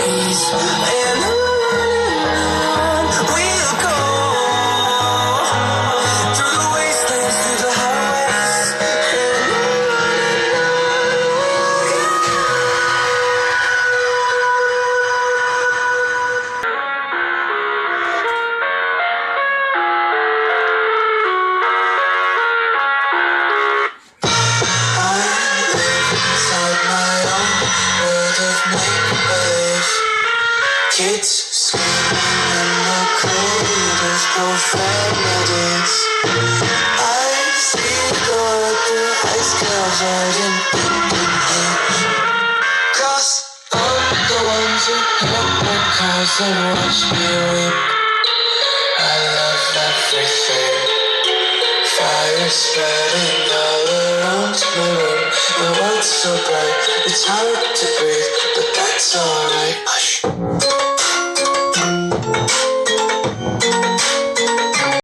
peace. And on we'll go, through the wastelands, through the highways, and kids screaming in the cradles, profanities. I see the ice caves right in English. Cross all the ones who hit my cars and watch me weep. I love everything. Fire spreading all around my room. The world's so bright, it's hard to breathe, but that's alright.